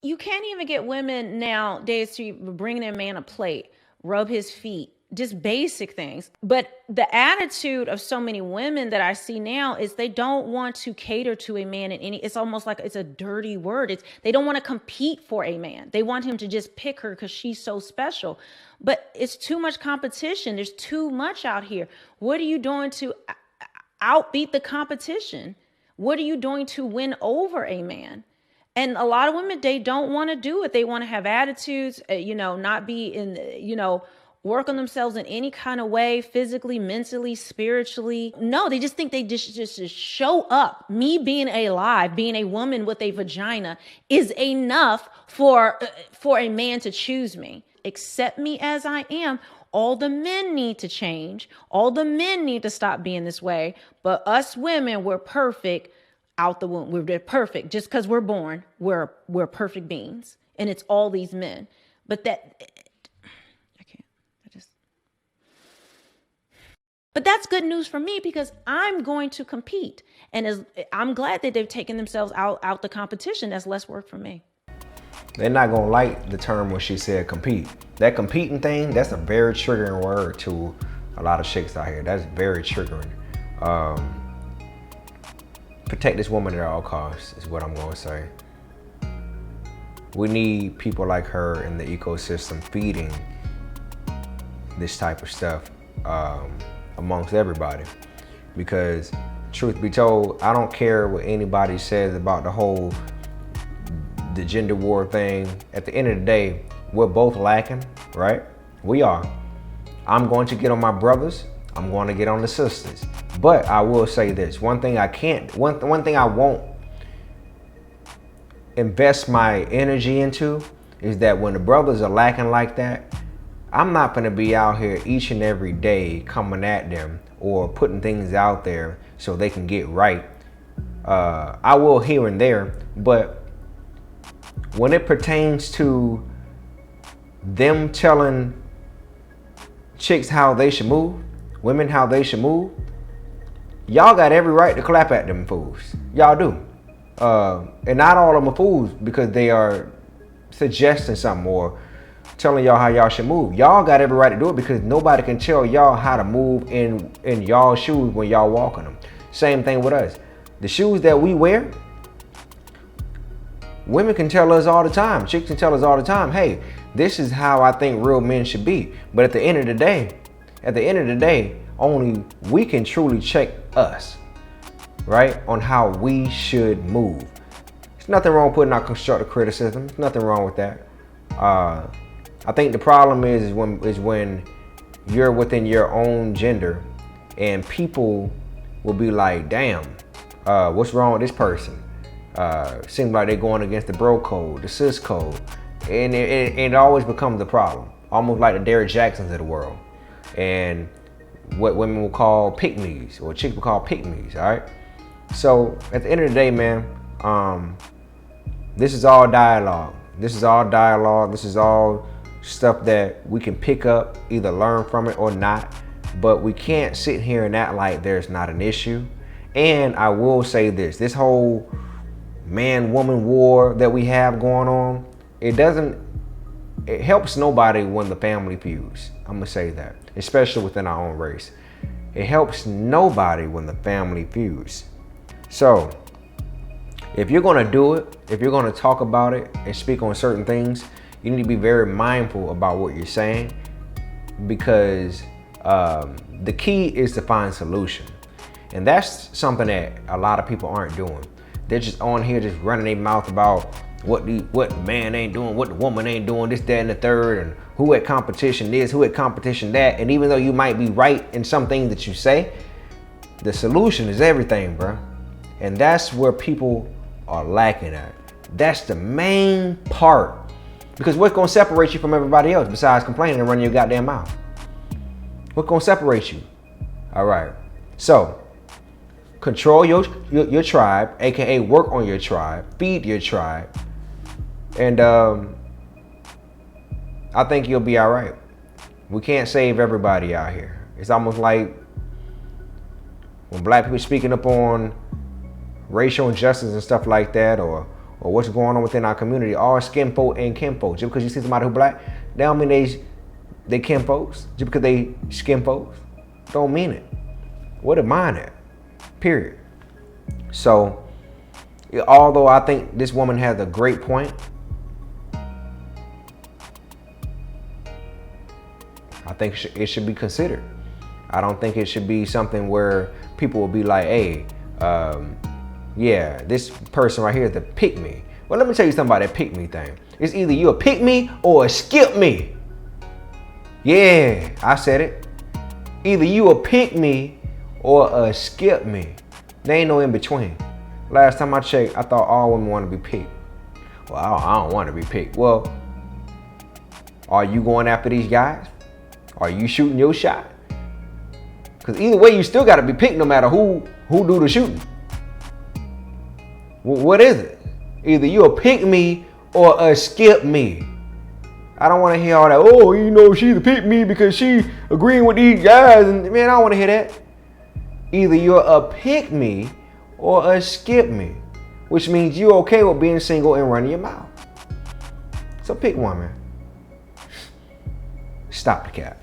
You can't even get women nowadays to bring their man a plate, rub his feet, just basic things. But the attitude of so many women that I see now is they don't want to cater to a man in any, it's almost like it's a dirty word. They don't want to compete for a man. They want him to just pick her because she's so special. But it's too much competition. There's too much out here. What are you doing to outbeat the competition? What are you doing to win over a man? And a lot of women, they don't want to do it. They want to have attitudes, not be in, work on themselves in any kind of way, physically, mentally, spiritually. No, they just think they just show up. Me being alive, being a woman with a vagina is enough for a man to choose me. Accept me as I am. All the men need to change. All the men need to stop being this way. But us women, we're perfect out the womb. We're perfect. Just because we're born, we're perfect beings. And it's all these men. But but that's good news for me because I'm going to compete. And I'm glad that they've taken themselves out the competition. That's less work for me. They're not gonna like the term when she said compete. That competing thing, that's a very triggering word to a lot of chicks out here. That's very triggering. Protect this woman at all costs is what I'm gonna say. We need people like her in the ecosystem feeding this type of stuff amongst everybody. Because truth be told, I don't care what anybody says about the gender war thing. At the end of the day, we're both lacking, right? We are. I'm going to get on my brothers. I'm going to get on the sisters. But I will say this, one thing I won't invest my energy into is that when the brothers are lacking like that, I'm not gonna be out here each and every day coming at them or putting things out there so they can get right. I will here and there, but when it pertains to them telling chicks how they should move, women how they should move, y'all got every right to clap at them fools. Y'all do. And not all of them are fools because they are suggesting something or telling y'all how y'all should move. Y'all got every right to do it because nobody can tell y'all how to move in y'all shoes when y'all walking them. Same thing with us. The shoes that we wear, women can tell us all the time, chicks can tell us all the time, hey, this is how I think real men should be. But at the end of the day, only we can truly check us, right? On how we should move. There's nothing wrong with putting out constructive criticism. There's nothing wrong with that. I think the problem is when you're within your own gender and people will be like, damn, what's wrong with this person? Seems like they're going against the bro code, the sis code. And it always becomes a problem. Almost like the Derrick Jacksons of the world. And what women will call pick-me's or chicks will call pick-me's, all right? So at the end of the day, man, this is all dialogue. This is all stuff that we can pick up, either learn from it or not. But we can't sit here and act like there's not an issue. And I will say this whole man-woman war that we have going on, it helps nobody when the family feuds. I'm gonna say that, especially within our own race. It helps nobody when the family feuds. So if you're gonna do it, if you're gonna talk about it and speak on certain things, you need to be very mindful about what you're saying, because the key is to find solution. And that's something that a lot of people aren't doing. They're just on here just running their mouth about what the man ain't doing, what the woman ain't doing, this, that, and the third, and who at competition this, who at competition that. And even though you might be right in some things that you say, the solution is everything, bro. And that's where people are lacking at. That's the main part. Because what's gonna separate you from everybody else besides complaining and running your goddamn mouth? What's gonna separate you? All right. So control your tribe, aka work on your tribe, feed your tribe, and I think you'll be all right. We can't save everybody out here. It's almost like when black people speaking up on racial injustice and stuff like that, or or what's going on within our community, all skin folk and kin folks. Just because you see somebody who black, that don't mean they kin folks. Just because they skin folks, don't mean it. Where the mind at? Period. So, although I think this woman has a great point, I think it should be considered. I don't think it should be something where people will be like, hey, yeah, this person right here is the pick me. Well, let me tell you something about that pick me thing. It's either you a pick me or a skip me. Yeah, I said it. Either you a pick me or a skip me. There ain't no in between. Last time I checked, I thought all women want to be picked. Well, I don't want to be picked. Well, are you going after these guys? Are you shooting your shot? Because either way, you still got to be picked no matter who do the shooting. What is it? Either you a pick me or a skip me. I don't want to hear all that, oh, you know, she's a pick me because she agreeing with these guys. And man, I don't want to hear that. Either you're a pick me or a skip me, which means you're okay with being single and running your mouth. So pick one, man. Stop the cap.